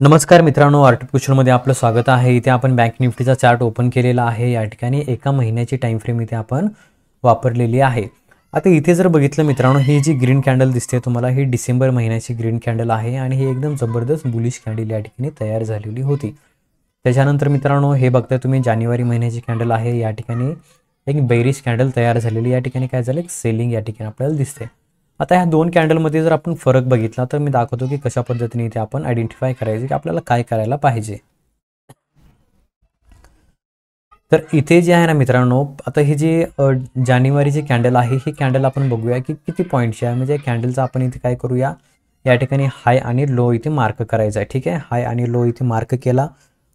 नमस्कार मित्रांनो, आर्टिफ क्वेश्चनमध्ये आपलं स्वागत आहे। इथे आपण बँक निफ्टीचा चार्ट ओपन केलेला आहे। या ठिकाणी एका महिन्याची टाइम फ्रेम इथे आपण वापरलेली आहे। आता इथे जर बघितलं मित्रांनो, ही जी ग्रीन कॅन्डल दिसते तुम्हाला, ही डिसेंबर महिन्याची ग्रीन कॅन्डल आहे आणि ही एकदम जबरदस्त बुलिश कॅन्डल या ठिकाणी तयार झालेली होती। त्याच्यानंतर मित्रांनो, हे बघताय तुम्ही जानेवारी महिन्याची कॅन्डल आहे। या ठिकाणी एक बेरिश कॅन्डल तयार झालेली, या ठिकाणी काय झालं, सेलिंग या ठिकाणी आपल्याला दिसते। आता ह्या दोन कॅन्डलमध्ये जर आपण फरक बघितला तर मी दाखवतो की कशा पद्धतीने इथे आपण आयडेंटिफाय करायचे की आपल्याला काय करायला पाहिजे। तर इथे जे आहे ना मित्रांनो, आता ही जी जानेवारीची कॅन्डल आहे, ही कॅन्डल आपण बघूया की किती पॉईंटची आहे। म्हणजे कॅन्डलचा आपण इथे काय करूया, या ठिकाणी हाय आणि लो इथे मार्क करायचा आहे। ठीक आहे, हाय आणि लो इथे मार्क केला।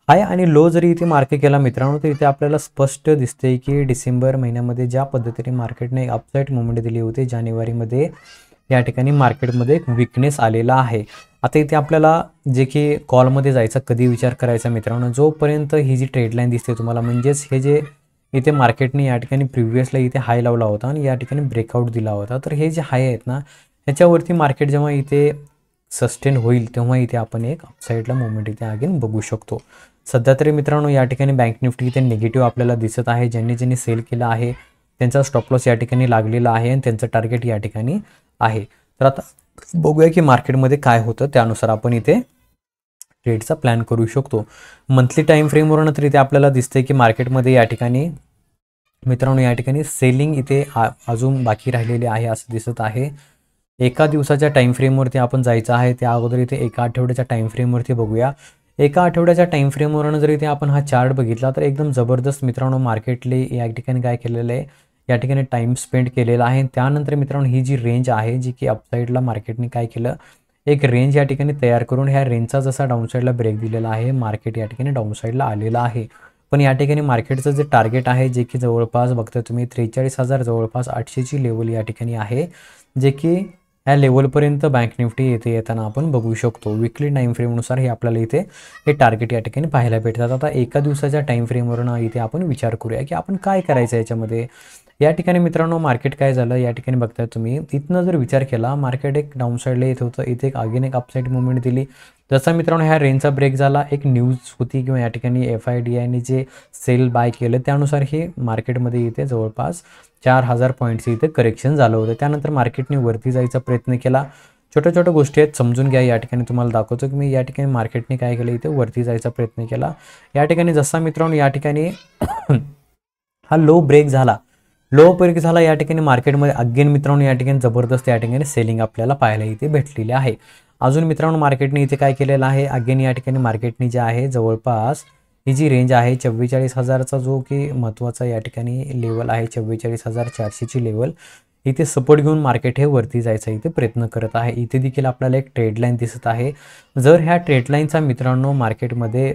हाय आणि लो जरी इथे मार्क केला मित्रांनो, तर इथे आपल्याला स्पष्ट दिसते की डिसेंबर महिन्यामध्ये ज्या पद्धतीने मार्केटने अपसाईड मुवमेंट दिली होती, जानेवारीमध्ये या ठिकाणी मार्केटमध्ये एक वीकनेस आलेला आहे। आता इथे आपल्याला जे की कॉलमध्ये जायचा कधी विचार करायचा मित्रांनो, जोपर्यंत ही जी ट्रेड लाईन दिसते तुम्हाला, म्हणजेच हे जे इथे मार्केटने या ठिकाणी प्रिव्हियसला इथे हाय लावला होता आणि या ठिकाणी ब्रेकआउट दिला होता, तर हे जे हाय आहेत ना, ह्याच्यावरती मार्केट जेव्हा इथे सस्टेन होईल तेव्हा इथे आपण एक अपसाईडला मुवमेंट इथे अगेन बघू शकतो। सध्या तरी मित्रांनो या ठिकाणी बँक निफ्टी इथे निगेटिव्ह आपल्याला दिसत आहे। ज्यांनी सेल केला आहे त्यांचा स्टॉप लॉस या ठिकाणी लागलेला आहे आणि त्यांचं टार्गेट या ठिकाणी आहे। तर आता बघूया की मार्केटमध्ये काय होतं, त्यानुसार आपण इथे ट्रेडचा प्लॅन करू शकतो। मंथली टाइम फ्रेमवरून तर इथे आपल्याला दिसते की मार्केटमध्ये या ठिकाणी मित्रांनो या ठिकाणी सेलिंग इथे अजून बाकी राहिलेली आहे असं दिसत आहे। एका दिवसाच्या टाइम फ्रेमवरती आपण जायचं आहे, त्या अगोदर इथे एका आठवड्याच्या टाइम फ्रेमवरती बघूया। एका आठवड्याच्या टाइम फ्रेमवरून जर इथे आपण हा चार्ट बघितला तर एकदम जबरदस्त मित्रांनो मार्केटले या ठिकाणी काय केलेलं आहे, या ठिकाणी टाइम स्पेंड केलेला आहे। त्यानंतर मित्रांनो ही जी रेंज आहे, जी की अपसाईडला मार्केटने काय केलं, एक रेंज या ठिकाणी तयार करून ह्या रेंजचा जसा डाऊनसाईडला ब्रेक दिलेला आहे, मार्केट या ठिकाणी डाऊनसाईडला आलेला आहे। पण या ठिकाणी मार्केटचं जे टार्गेट आहे, जे की जवळपास बघता तुम्ही 43,000 जवळपास 800ची लेवल या ठिकाणी आहे, जे की या लेवलपर्यंत बँक निफ्टी येथे येताना आपण बघू शकतो। विकली टाइम फ्रेमनुसार हे आपल्याला इथे हे टार्गेट या ठिकाणी पाहायला भेटतात। आता एका दिवसाच्या टाइम फ्रेमवरून इथे आपण विचार करूया की आपण काय करायचं याच्यामध्ये। या ठिकाणी मित्रांनो मार्केट काय झालं, या ठिकाणी बघताय तुम्ही, इथनं जर विचार केला मार्केट एक डाऊनसाईडला येत होतं, इथे एक अगेन एक अपसाईड मुवमेंट दिली। जसा मित्रांनो ह्या रेंजचा ब्रेक झाला, एक न्यूज होती किंवा या ठिकाणी FIDIने जे सेल बाय केलं त्यानुसार हे मार्केटमध्ये इथे जवळपास 4,000 पॉईंटचं इथे करेक्शन झालं होतं। त्यानंतर मार्केटने वरती जायचा प्रयत्न केला। छोट्या छोट्या गोष्टी आहेत, समजून घ्या। या ठिकाणी तुम्हाला दाखवतो की मी या ठिकाणी मार्केटने काय केलं, इथे वरती जायचा प्रयत्न केला। या ठिकाणी जसा मित्रांनो या ठिकाणी हा लो ब्रेक झाला, लो ब्रेक झाला, या ठिकाणी मार्केटमध्ये अगेन मित्रांनो या ठिकाणी जबरदस्त या ठिकाणी सेलिंग आपल्याला पाहायला इथे भेटलेली आहे। अजून मित्रांनो मार्केटने इथे काय केलेलं आहे, अगेन या ठिकाणी मार्केटने जे आहे जवळपास ही जी रेंज आहे 44,000चा जो की महत्त्वाचा या ठिकाणी लेवल आहे, 44,400ची लेवल, इथे सपोर्ट घेऊन मार्केट हे वरती जायचा इथे प्रयत्न करत आहे। इथे देखील आपल्याला एक ट्रेड लाईन दिसत आहे। जर ह्या ट्रेड लाईनचा मित्रांनो मार्केटमध्ये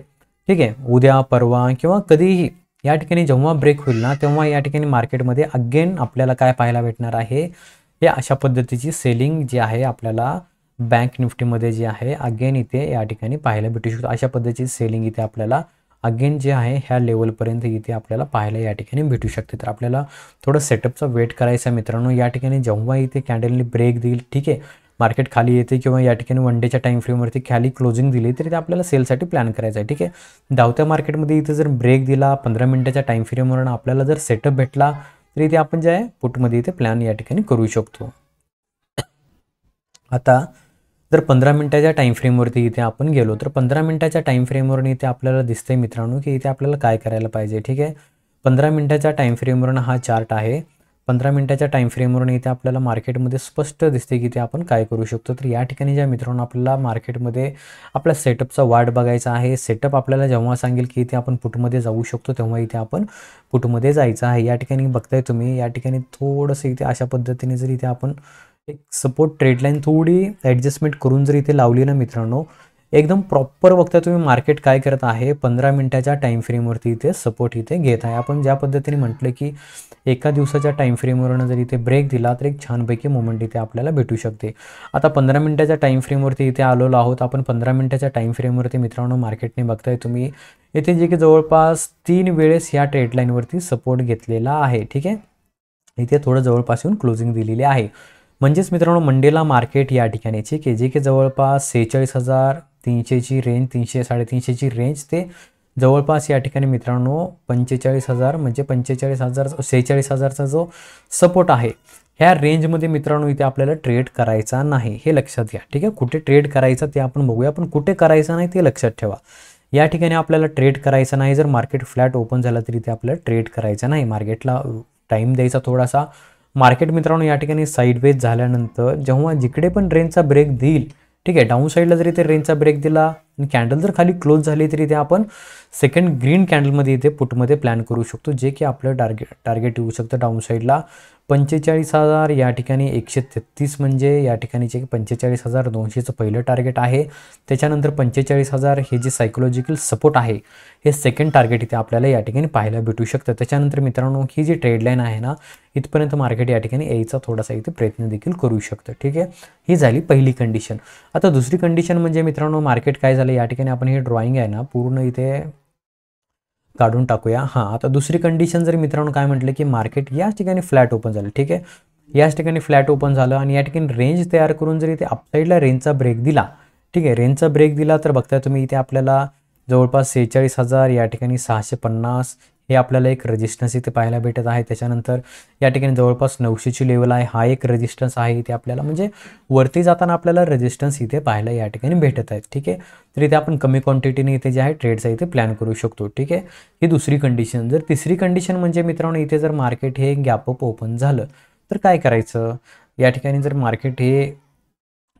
ठीक आहे उद्या परवा किंवा कधीही या ठिकाणी जेव्हा ब्रेक होईल ना, तेव्हा या ठिकाणी मार्केटमध्ये अगेन आपल्याला काय पाहायला भेटणार आहे, हे अशा पद्धतीची सेलिंग जी आहे आपल्याला बँक निफ्टीमध्ये जी आहे अगेन इथे या ठिकाणी पाहायला भेटू शकतो। अशा पद्धतीची सेलिंग इथे आपल्याला अगेन जे आहे ह्या लेवलपर्यंत इथे आपल्याला पाहायला या ठिकाणी भेटू शकते। तर आपल्याला थोडं सेटअपचा वेट करायचा मित्रांनो। या ठिकाणी जेव्हा इथे कॅन्डलने ब्रेक देईल, ठीक आहे, मार्केट खाली येते किंवा या ठिकाणी वन डेच्या टाइम फ्रेमवरती खाली क्लोजिंग दिली, तर इथे आपल्याला सेलसाठी प्लॅन करायचा आहे। ठीक आहे, धावत्या मार्केटमध्ये इथे जर ब्रेक दिला 15 मिनिटाच्या टाइम फ्रेमवरून आपल्याला जर सेटअप भेटला, तर इथे आपण जे आहे पुटमध्ये इथे प्लॅन या ठिकाणी करू शकतो। आता जर 15 मिनिटाच्या टाइम फ्रेमवरती इथे आपण गेलो, तर 15 मिनिटाच्या टाइम फ्रेमवरून इथे आपल्याला दिसतंय मित्रांनो की इथे आपल्याला काय करायला पाहिजे। ठीक आहे, 15 मिनिटाच्या टाइम फ्रेमवरून हा चार्ट आहे। 15 मिनिटाच्या टाइम फ्रेमवरून इथे आपल्याला मार्केटमध्ये स्पष्ट दिसते की इथे आपण काय करू शकतो। तर या ठिकाणी ज्या मित्रांनो आपल्याला मार्केटमध्ये आपल्या सेटअपचा वाट बघायचा आहे। सेटअप आपल्याला जेव्हा सांगेल की इथे आपण पुटमध्ये जाऊ शकतो, तेव्हा इथे आपण पुटमध्ये जायचं आहे। या ठिकाणी बघताय तुम्ही, या ठिकाणी थोडंसं इथे अशा पद्धतीने जर इथे आपण एक सपोर्ट ट्रेड लाईन थोडी ॲडजस्टमेंट करून जर इथे लावली ना मित्रांनो, एकदम प्रॉपर बघता तुम्ही मार्केट काय करत आहे, 15 मिनिटाच्या टाइम फ्रेमवरती इथे सपोर्ट इथे घेत आहे। आपण ज्या पद्धतीने म्हटलं की एका दिवसाच्या टाइम फ्रेमवरून जर इथे ब्रेक दिला तर एक छानपैकी मोमेंट इथे आपल्याला भेटू शकते। आता 15 मिनिटाच्या टाइम फ्रेमवरती इथे आलेलो आहोत आपण। 15 मिनिटाच्या टाइम फ्रेमवरती मित्रांनो मार्केटने बघताय तुम्ही इथे जे की जवळपास 3 वेळेस या ट्रेड लाईनवरती सपोर्ट घेतलेला आहे। ठीक आहे, इथे थोडं जवळपास येऊन क्लोजिंग दिलेली आहे। म्हणजेच मित्रांनो मंडेला मार्केट या ठिकाणी ठीक आहे, जे की जवळपास 46,000 300ची रेंज, 300 350ची रेंज ते जवळपास या ठिकाणी मित्रांनो 45,000 म्हणजे 45,000 46,000चा जो सपोर्ट आहे ह्या रेंजमध्ये मित्रांनो इथे आपल्याला ट्रेड करायचा नाही, हे लक्षात घ्या. ठीक आहे, कुठे ट्रेड करायचं ते आपण बघूया, पण कुठे करायचं नाही ते लक्षात ठेवा. या ठिकाणी आपल्याला ट्रेड करायचं नाही. जर मार्केट फ्लॅट ओपन झालं तरी ते आपल्याला ट्रेड करायचं नाही. मार्केटला टाईम द्यायचा थोडासा. मार्केट मित्रांनो या ठिकाणी साईडवेज झाल्यानंतर जेव्हा जिकडे पण रेंजचा ब्रेक देईल, ठीक आहे, डाऊन साईडला जरी ते रेंजचा ब्रेक दिला आणि कॅन्डल जर खाली क्लोज झाली तरी ते आपण सेकंड ग्रीन कॅन्डलमध्ये इथे पुटमध्ये प्लॅन करू शकतो, जे की आपलं टार्गेट येऊ शकतं डाऊन साईडला 45,000 या ठिकाणी 133 म्हणजे या ठिकाणी जे 45,200चं पहिलं टार्गेट आहे. त्याच्यानंतर 45,000 हे जे सायकोलॉजिकल सपोर्ट आहे हे सेकंड टार्गेट इथे आपल्याला या ठिकाणी पाहायला भेटू शकतं. त्याच्यानंतर मित्रांनो ही जी ट्रेडलाईन आहे ना, इथपर्यंत मार्केट या ठिकाणी यायचा थोडासा इथे प्रयत्न देखील करू शकतं. ठीक आहे, ही झाली पहिली कंडिशन. आता दुसरी कंडिशन म्हणजे मित्रांनो मार्केट काय झालं, या ठिकाणी आपण हे ड्रॉइंग आहे ना पूर्ण इथे काढून टाकूया. हां, आता दुसरी कंडिशन जर मित्रांनो काय म्हटलं की मार्केट याच ठिकाणी फ्लॅट ओपन झालं. ठीक आहे, याच ठिकाणी फ्लॅट ओपन झालं आणि या ठिकाणी रेंज तयार करून जर इथे अपसाईडला रेंजचा ब्रेक दिला, ठीक आहे, रेंजचा ब्रेक दिला तर बघताय तुम्ही इथे आपल्याला जवळपास 46,000 या ठिकाणी 650 हे आपल्याला एक रेजिस्टन्स इथे पाहायला भेटत आहे. त्याच्यानंतर या ठिकाणी जवळपास 900ची लेवल आहे, हा एक रेजिस्टन्स आहे इथे आपल्याला, म्हणजे वरती जाताना आपल्याला रेजिस्टन्स इथे पाहायला या ठिकाणी भेटत आहेत. ठीक आहे, तर इथे आपण कमी क्वांटिटीने इथे जे आहे ट्रेडचा इथे प्लॅन करू शकतो. ठीक आहे, ही दुसरी कंडिशन. जर तिसरी कंडिशन म्हणजे मित्रांनो इथे जर मार्केट हे गॅप अप ओपन झालं तर काय करायचं, या ठिकाणी जर मार्केट हे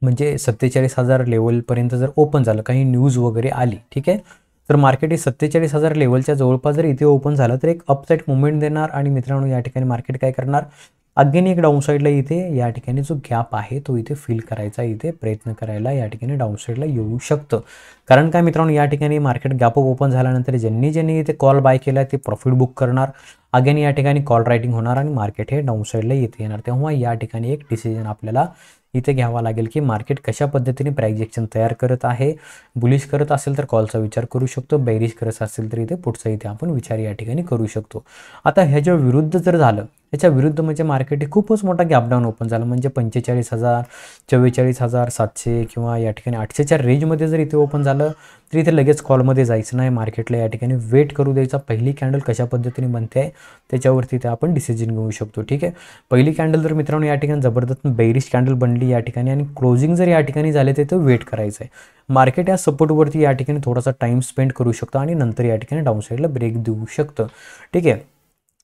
म्हणजे 47,000 लेवलपर्यंत जर ओपन झालं, काही न्यूज वगैरे आली, ठीक आहे, तर मार्केट हे 47,000 लेवलच्या जवळपास जर इथे ओपन झालं तर एक अपसाईड मुवमेंट देणार आणि मित्रांनो या ठिकाणी मार्केट काय करणार, अगेन एक डाऊन साईडला इथे या ठिकाणी जो गॅप आहे तो इथे फिल करायचा इथे प्रयत्न करायला या ठिकाणी डाऊन साईडला येऊ शकतं. कारण काय मित्रांनो या ठिकाणी मार्केट गॅप ओपन झाल्यानंतर ज्यांनी इथे कॉल बाय केला ते प्रॉफिट बुक करणार, अगेन या ठिकाणी कॉल रायटिंग होणार आणि मार्केट हे डाऊन साईडला येते येणार. तेव्हा या ठिकाणी एक डिसिजन आपल्याला इथे घ्यावा लागेल की मार्केट कशा पद्धतीने प्राइस एक्शन तयार करत आहे. बुलिश करत असेल तर कॉलचा विचार करू शकतो, बेरिश करत असेल तर इथे पुढचा इथे आपण विचार या ठिकाणी करू शकतो. आता ह्याच्या विरुद्ध जर झालं, ह्याच्या विरुद्ध म्हणजे मार्केट हे खूपच मोठा गॅप डाऊन ओपन झालं, म्हणजे 45,000 44,700 किंवा या ठिकाणी 800च्या रेंजमध्ये जर इथे ओपन झालं तर इथे लगेच कॉलमध्ये जायचं नाही. मार्केटला या ठिकाणी वेट करू द्यायचा, पहिली कॅन्डल कशा पद्धतीने बनते आहे त्याच्यावरती इथे आपण डिसिजन घेऊ शकतो. ठीक आहे, पहिली कॅन्डल जर मित्रांनो या ठिकाणी जबरदस्त बेरिश कॅन्डल बनली या ठिकाणी आणि क्लोजिंग जर या ठिकाणी झाले तर वेट करायचं आहे. मार्केट या सपोर्टवरती या ठिकाणी थोडासा टाईम स्पेंड करू शकतो आणि नंतर या ठिकाणी डाऊन साईडला ब्रेक देऊ शकतं. ठीक आहे,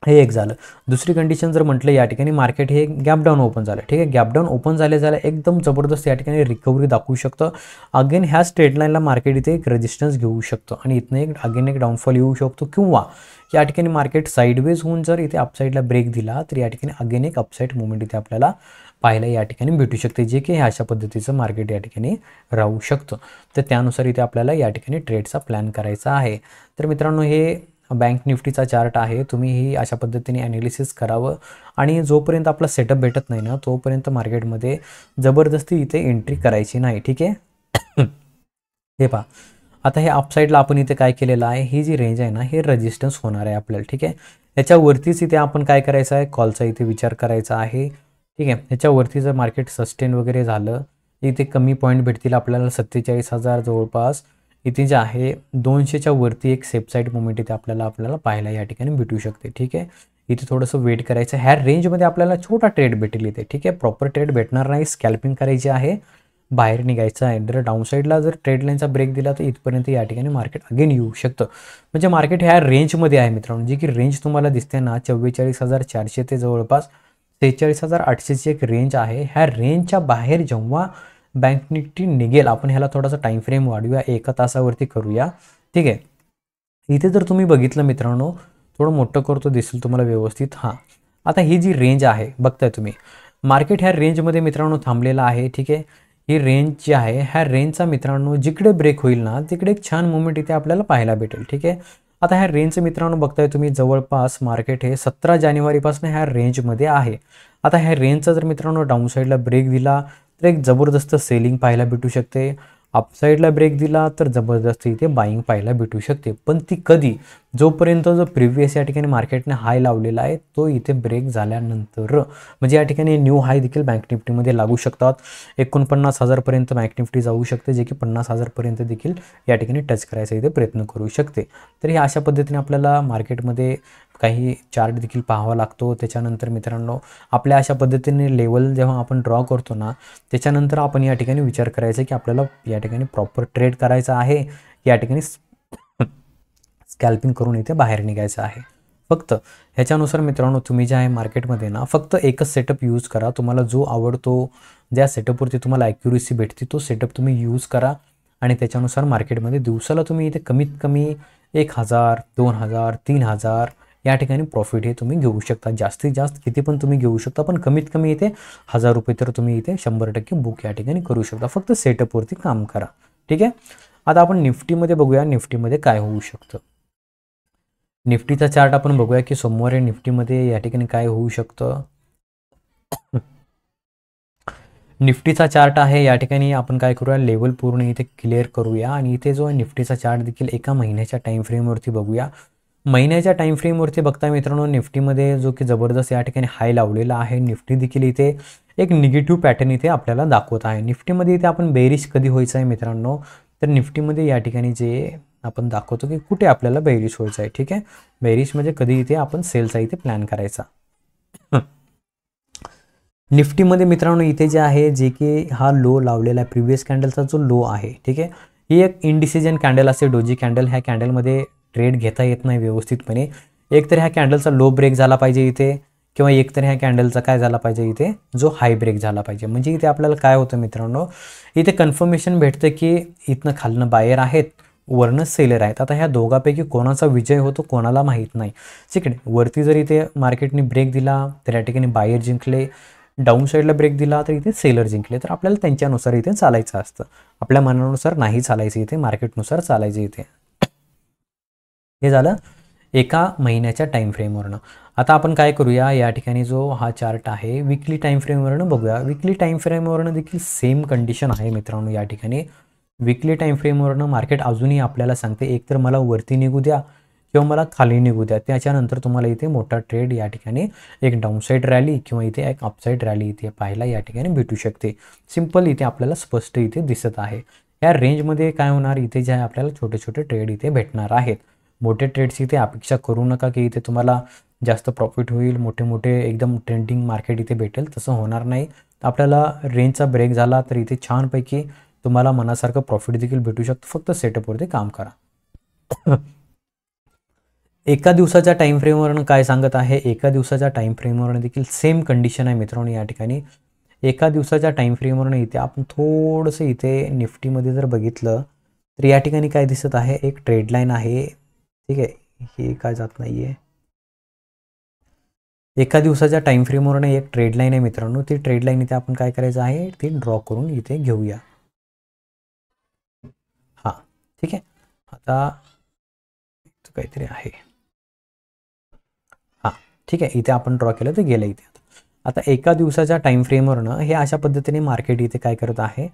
हे एक झालं. दुसरी कंडिशन जर म्हटलं या ठिकाणी मार्केट हे गॅप डाऊन ओपन झालं, ठीक आहे, गॅप डाऊन ओपन झाल्या एकदम जबरदस्त या ठिकाणी रिकव्हरी दाखवू शकतं. अगेन ह्या स्ट्रेट लाईनला मार्केट इथे एक रेजिस्टन्स घेऊ शकतं आणि इथनं एक अगेन एक डाऊनफॉल येऊ शकतो किंवा या ठिकाणी मार्केट साईडवेज होऊन जर इथे अपसाईडला ब्रेक दिला तर या ठिकाणी अगेन एक अपसाईड मुवमेंट इथे आपल्याला पाहायला या ठिकाणी भेटू शकते, जे की अशा पद्धतीचं मार्केट या ठिकाणी राहू शकतं. तर त्यानुसार इथे आपल्याला या ठिकाणी ट्रेडचा प्लॅन करायचा आहे. तर मित्रांनो हे बँक निफ्टीचा चार्ट आहे, तुम्ही ही अशा पद्धतीने ॲनालिसिस करावं आणि जोपर्यंत आपला सेटअप भेटत नाही ना तोपर्यंत मार्केटमध्ये जबरदस्ती इथे एंट्री करायची नाही. ठीक आहे, हे पहा आता हे अपसाईडला आपण इथे काय केलेलं आहे, ही जी रेंज आहे ना हे रेजिस्टन्स होणार आहे आपल्याला. ठीक आहे, याच्यावरतीच इथे आपण काय करायचं आहे, कॉलचा इथे विचार करायचा आहे. ठीक आहे, याच्यावरती जर मार्केट सस्टेन वगैरे झालं इथे कमी पॉईंट भेटतील आपल्याला 47,000 जवळपास, इथे जे आहे 200च्या वरती एक सेफ साईड मुवमेंट इथे आपल्याला पाहायला या ठिकाणी भेटू शकते. ठीक आहे, इथे थोडंसं वेट करायचं, ह्या रेंजमध्ये आपल्याला छोटा ट्रेड भेटेल इथे. ठीक आहे, प्रॉपर ट्रेड भेटणार नाही, स्कॅल्पिंग करायची आहे, बाहेर निघायचं आहे. जर डाऊन साईडला जर ट्रेड लाईनचा ब्रेक दिला तर इथपर्यंत या ठिकाणी मार्केट अगेन येऊ शकतं. म्हणजे मार्केट ह्या रेंजमध्ये आहे मित्रांनो, जी की रेंज तुम्हाला दिसते ना 44,400 ते जवळपास 46,800ची एक रेंज आहे. ह्या रेंजच्या बाहेर जेव्हा बँक निफ्टी निघेल, आपण ह्याला थोडासा टाईम फ्रेम वाढूया, 1 तासावरती करूया. ठीक आहे, इथे जर तुम्ही बघितलं मित्रांनो, थोडं मोठं करतो दिसेल तुम्हाला व्यवस्थित. हां, आता ही जी रेंज आहे बघताय तुम्ही, मार्केट ह्या रेंजमध्ये मित्रांनो थांबलेला आहे. ठीक आहे, ही रेंज जी आहे ह्या रेंजचा मित्रांनो जिकडे ब्रेक होईल ना तिकडे एक छान मुवमेंट इथे आपल्याला पाहायला भेटेल. ठीक आहे, आता ह्या रेंजचं मित्रांनो बघताय तुम्ही जवळपास मार्केट हे 17 जानेवारीपासून ह्या रेंजमध्ये आहे. आता ह्या रेंजचा जर मित्रांनो डाऊन साईडला ब्रेक दिला तर एक जबरदस्त सेलिंग पाहायला भेटू शकते अपसाईडला ब्रेक दिला तर जबरदस्त इथे बाईंग पाहायला भेटू शकते, पण ती कधी, जोपर्यंत जो प्रिव्हियस या ठिकाणी मार्केटने हाय लावलेला आहे तो इथे ब्रेक झाल्यानंतर, म्हणजे या ठिकाणी न्यू हाय देखील बँक निफ्टीमध्ये लागू शकतात. 49,000पर्यंत बँक निफ्टी जाऊ शकते, जे की 50,000पर्यंत देखील या ठिकाणी टच करायचा इथे प्रयत्न करू शकते. तर हे अशा पद्धतीने आपल्याला मार्केटमध्ये काही चार्ट देखील पाहावा लागतो. त्याच्यानंतर मित्रांनो, आपल्या अशा पद्धतीने लेवल जेव्हा आपण ड्रॉ करतो ना, त्याच्यानंतर आपण या ठिकाणी विचार करायचा की आपल्याला या ठिकाणी प्रॉपर ट्रेड करायचा आहे, या ठिकाणी स्कॅल्पिंग करून इथे बाहेर निघायचं आहे. फक्त ह्याच्यानुसार मित्रांनो, तुम्ही जे आहे मार्केटमध्ये ना फक्त एकच सेटअप यूज करा. तुम्हाला जो आवडतो, ज्या सेटअपवरती तुम्हाला ॲक्युरेसी भेटते तो सेटअप तुम्ही यूज करा आणि त्याच्यानुसार मार्केटमध्ये दिवसाला तुम्ही इथे कमीत कमी 1,000, 2,000, 3,000 या ठिकाणी प्रॉफिट हे तुम्ही घेऊ शकता. जास्तीत जास्त किती पण तुम्ही घेऊ शकता, पण कमीत कमी इथे 1,000 रुपये तर तुम्ही इथे 100% बुक या ठिकाणी करू शकता. फक्त सेटअपवरती काम करा. ठीक आहे. आता आपण निफ्टीमध्ये बघूया, निफ्टीमध्ये काय होऊ शकतं. निफ्टीचा चार्ट आपण बघूया की सोमवारी निफ्टीमध्ये या ठिकाणी काय होऊ शकतं. निफ्टीचा चार्ट आहे, या ठिकाणी आपण काय करूया, लेवल पूर्ण इथे क्लिअर करूया आणि इथे जो निफ्टीचा चार्ट देखील एका महिन्याच्या टाईम फ्रेमवरती बघूया. महिन्याच्या टाईम फ्रेमवरती बघता मित्रांनो, निफ्टीमध्ये जो की जबरदस्त या ठिकाणी हाय लावलेला आहे. निफ्टी देखील इथे एक निगेटिव्ह पॅटर्न इथे आपल्याला दाखवत आहे. निफ्टीमध्ये इथे आपण बेरिश कधी व्हायचं आहे मित्रांनो, तर निफ्टीमध्ये या ठिकाणी जे आपण दाखवतो की कुठे आपल्याला बेरिश व्हायचं आहे. ठीक आहे. बेरिश म्हणजे कधी इथे आपण सेलचा इथे प्लॅन करायचा. निफ्टीमध्ये मित्रांनो इथे जे आहे, जे की हा लो लावलेला आहे, प्रिव्हियस कॅन्डलचा जो लो आहे. ठीक आहे. ही एक इनडिसिजन कॅन्डल असते, डोजी कॅन्डल. ह्या कॅन्डलमध्ये ट्रेड घेता येत नाही व्यवस्थितपणे. एक तर ह्या कॅन्डलचा लो ब्रेक झाला पाहिजे इथे, किंवा एक तर ह्या कॅन्डलचा काय झाला पाहिजे इथे, जो हाय ब्रेक झाला पाहिजे. म्हणजे इथे आपल्याला काय होतं मित्रांनो, इथे कन्फर्मेशन भेटतं की इथनं खालनं बायर आहेत, वरनं सेलर आहेत. आता ह्या दोघांपैकी कोणाचा विजय होतो कोणाला माहीत नाही. ठीक आहे. वरती जर इथे मार्केटने ब्रेक दिला तर या ठिकाणी बायर जिंकले, डाऊन साईडला ब्रेक दिला तर इथे सेलर जिंकले. तर आपल्याला त्यांच्यानुसार इथे चालायचं असतं, आपल्या मनानुसार नाही चालायचं इथे, मार्केटनुसार चालायचं इथे. हे झालं एका महिन्याच्या टाईम फ्रेमवरनं. आता आपण काय करूया, या ठिकाणी जो हा चार्ट आहे विकली टाईम फ्रेमवरनं बघूया. विकली टाईम फ्रेमवरनं देखील सेम कंडिशन आहे मित्रांनो. या ठिकाणी विकली टाईम फ्रेमवरनं मार्केट अजूनही आपल्याला सांगते, एक तर मला वरती निघू द्या किंवा मला खाली निघू द्या. त्याच्यानंतर तुम्हाला इथे मोठा ट्रेड या ठिकाणी एक डाऊनसाईड रॅली किंवा इथे एक अपसाईड रॅली इथे पाहायला या ठिकाणी भेटू शकते. सिम्पल इथे आपल्याला स्पष्ट इथे दिसत आहे. या रेंजमध्ये काय होणार, इथे जे आहे आपल्याला छोटे छोटे ट्रेड इथे भेटणार आहेत. मोठे ट्रेड्स इथे अपेक्षा करू नका की इथे तुम्हाला जास्त प्रॉफिट होईल, मोठे मोठे एकदम ट्रेंडिंग मार्केट इथे भेटेल, तसं होणार नाही. आपल्याला रेंजचा ब्रेक झाला तर इथे छानपैकी तुम्हाला मनासारखं प्रॉफिट देखील भेटू शकतं. फक्त सेटअपवरती काम करा. एका दिवसाच्या टाईम फ्रेमवरनं काय सांगत आहे, एका दिवसाच्या टाईम फ्रेमवरनं देखील सेम कंडिशन आहे मित्रांनो. या ठिकाणी एका दिवसाच्या टाईम फ्रेमवरनं इथे आपण थोडंसं इथे निफ्टीमध्ये जर बघितलं तर या ठिकाणी काय दिसत आहे, एक ट्रेड लाईन आहे. ठीक आहे. हे काय जात नाही आहे. एका दिवसाच्या टाईम फ्रेमवरनं एक ट्रेड लाईन आहे मित्रांनो. ती ट्रेड लाईन इथे आपण काय करायचं आहे, ती ड्रॉ करून इथे घेऊया. हां. ठीक आहे. आता काहीतरी आहे. हां. ठीक आहे. इथे आपण ड्रॉ केलं तर गेलं इथे. आता एका दिवसाच्या टाईम फ्रेमवरनं हे अशा पद्धतीने मार्केट इथे काय करत आहे,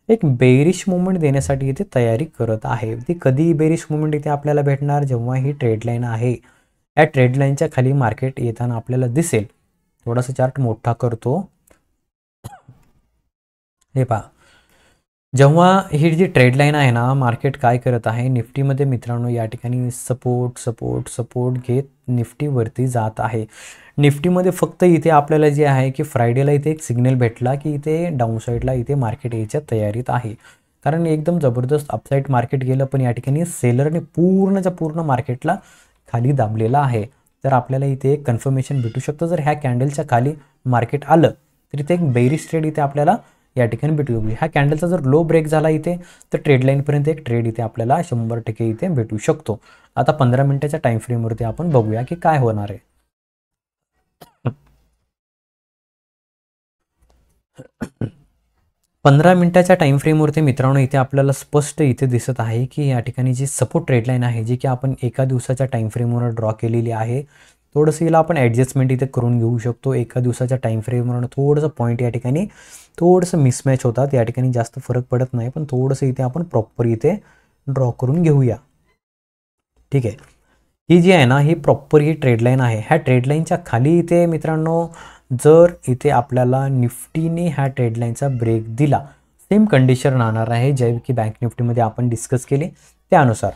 एक बेरिश मुवमेंट देण्यासाठी इथे तयारी करत आहे. ती कधी बेरिश मुवमेंट इथे आपल्याला भेटणार, जेव्हा ही ट्रेड लाईन आहे, या ट्रेड लाईनच्या खाली मार्केट येताना आपल्याला दिसेल. थोडासा चार्ट मोठा करतो. हे पहा, जेव्हा ही जी ट्रेड लाईन आहे ना, मार्केट काय करत आहे निफ्टीमध्ये मित्रांनो, या ठिकाणी सपोर्ट सपोर्ट सपोर्ट घेत निफ्टीवरती जात आहे. निफ्टीमध्ये फक्त इथे आपल्याला जे आहे की फ्रायडेला इथे एक सिग्नल भेटला की इथे डाऊन साईडला इथे मार्केट यायच्या तयारीत आहे. कारण एकदम जबरदस्त अपसाईड मार्केट गेलं, पण या ठिकाणी सेलरने पूर्णच्या पूर्ण मार्केटला खाली दाबलेला आहे. तर आपल्याला इथे एक कन्फर्मेशन भेटू शकतं, जर ह्या कॅन्डलच्या खाली मार्केट आलं तर इथे एक बेरिश ट्रेड इथे आपल्याला या ठिकाणी भेटू. ह्या कॅन्डलचा जर लो ब्रेक झाला इथे तर ट्रेड लाईनपर्यंत एक ट्रेड इथे आपल्याला 100% इथे भेटू शकतो. आता 15 मिनिटाच्या टाईम फ्रेमवरती आपण बघूया की काय होणार आहे. 15 मिनिटाच्या टाईम फ्रेमवरती मित्रांनो इथे आपल्याला स्पष्ट इथे दिसत आहे की या ठिकाणी जी सपोर्ट ट्रेड लाईन आहे, जी की आपण एका दिवसाच्या टाईम फ्रेमवर ड्रॉ केलेली आहे, थोडंसं हिला आपण ॲडजस्टमेंट इथे करून घेऊ शकतो. एका दिवसाच्या टाईम फ्रेमवरून थोडंसं पॉईंट या ठिकाणी थोडंसं मिसमॅच होतात, या ठिकाणी जास्त फरक पडत नाही, पण थोडंसं इथे आपण प्रॉपर इथे ड्रॉ करून घेऊया. ठीक आहे, ही जी आहे ना ही प्रॉपर ही ट्रेडलाईन आहे. ह्या ट्रेडलाईनच्या खाली इथे मित्रांनो जर इथे आपल्याला निफ्टीने ह्या ट्रेडलाईनचा ब्रेक दिला, सेम कंडिशन राहणार आहे जे की बँक निफ्टीमध्ये आपण डिस्कस केले त्यानुसार.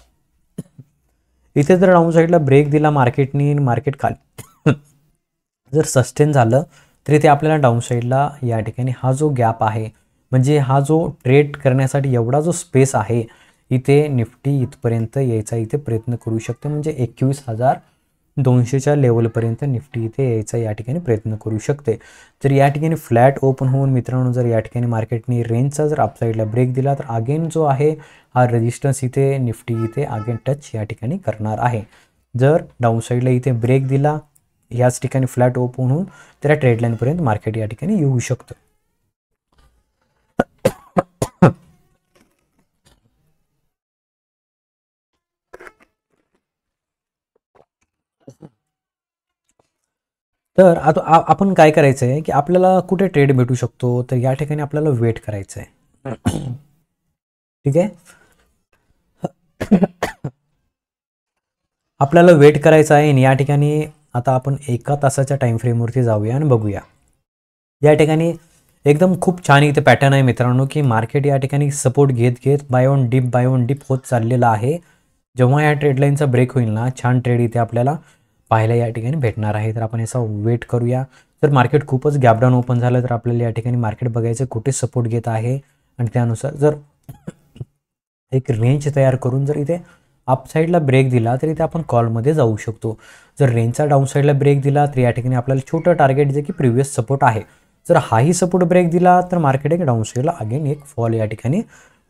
इथे जर डाऊन साईडला ब्रेक दिला मार्केटनी, मार्केट खाली जर सस्टेन झालं तर इथे आपल्याला डाऊन साईडला या ठिकाणी हा जो गॅप आहे, म्हणजे हा जो ट्रेड करण्यासाठी एवढा जो स्पेस आहे, इथे निफ्टी इथपर्यंत यायचा इथे प्रयत्न करू शकते. म्हणजे 21,200च्या लेवलपर्यंत निफ्टी इथे यायचा या ठिकाणी प्रयत्न करू शकते. तर या ठिकाणी फ्लॅट ओपन होऊन मित्रांनो जर या ठिकाणी मार्केटने रेंजचा जर अपसाईडला ब्रेक दिला तर अगेन जो आहे हा रेजिस्टन्स इथे निफ्टी इथे अगेन टच या ठिकाणी करणार आहे. जर डाऊन साईडला इथे ब्रेक दिला याच ठिकाणी फ्लॅट ओपन होऊन त्या ट्रेडलाईनपर्यंत मार्केट या ठिकाणी येऊ शकतं. तर आता आपण काय करायचं आहे की आपल्याला कुठे ट्रेड भेटू शकतो, तर या ठिकाणी आपल्याला वेट करायचं आहे. ठीक आहे, आपल्याला वेट करायचं आहे. आणि या ठिकाणी आता आपण 1 तासाच्या टाईम फ्रेमवरती जाऊया आणि बघूया. या ठिकाणी एकदम खूप छान इथे पॅटर्न आहे मित्रांनो की मार्केट या ठिकाणी सपोर्ट घेत घेत बाय ऑन डिप होत चाललेला आहे. जेव्हा या ट्रेडलाईनचा ब्रेक होईल ना, छान ट्रेड इथे आपल्याला पाहायला या ठिकाणी भेटणार आहे. तर आपण याचा वेट करूया. जर मार्केट खूपच गॅपडाऊन ओपन झालं तर आपल्याला या ठिकाणी मार्केट बघायचं कुठे सपोर्ट घेत आहे आणि त्यानुसार जर एक रेंज तयार करून जर इथे अपसाईडला ब्रेक दिला तर इथे आपण कॉलमध्ये जाऊ शकतो. जर रेंजचा डाऊन साईडला ब्रेक दिला तर या ठिकाणी आपल्याला छोटं टार्गेट जे की प्रिव्हियस सपोर्ट आहे, जर हाही सपोर्ट ब्रेक दिला तर मार्केट एक डाऊन साईडला अगेन एक फॉल या ठिकाणी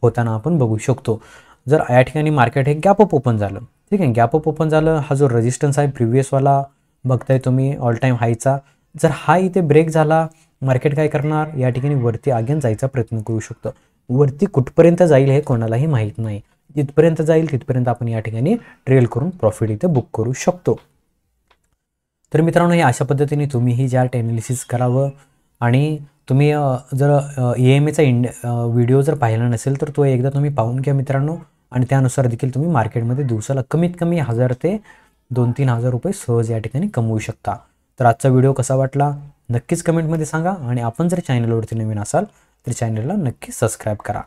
होताना आपण बघू शकतो. जर या ठिकाणी मार्केट हे गॅप अप ओपन झालं, ठीक आहे, गॅप अप ओपन झालं, हा जो रेजिस्टन्स आहे प्रिव्हियसवाला बघताय तुम्ही ऑल टाईम हायचा, जर हा इथे ब्रेक झाला मार्केट काय करणार, या ठिकाणी वरती अगेन जायचा प्रयत्न करू शकतो. वरती कुठपर्यंत जाईल हे कोणालाही माहीत नाही. जिथपर्यंत जाईल तिथपर्यंत आपण या ठिकाणी ट्रेल करून प्रॉफिट इथे बुक करू शकतो. तर मित्रांनो, हे अशा पद्धतीने तुम्हीही चार्ट ॲनालिसिस करावं. आणि तुम्ही जर EMAचा व्हिडिओ जर पाहिला नसेल तर तो एकदा तुम्ही पाहून घ्या मित्रांनो. आणि त्यानुसार देखील तुम्ही मार्केटमध्ये दिवसाला कमीत कमी 1000 ते 2-3 हजार रुपये सहज या ठिकाणी कमवू शकता. तर आजचा व्हिडिओ कसा वाटला नक्कीच कमेंटमध्ये सांगा. आणि आपण जर चॅनलवरती नवीन असाल तर चॅनलला नक्की सबस्क्राईब करा.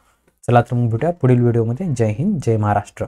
चला तर मग भेटूया पुढील व्हिडिओमध्ये. जय हिंद, जय महाराष्ट्र.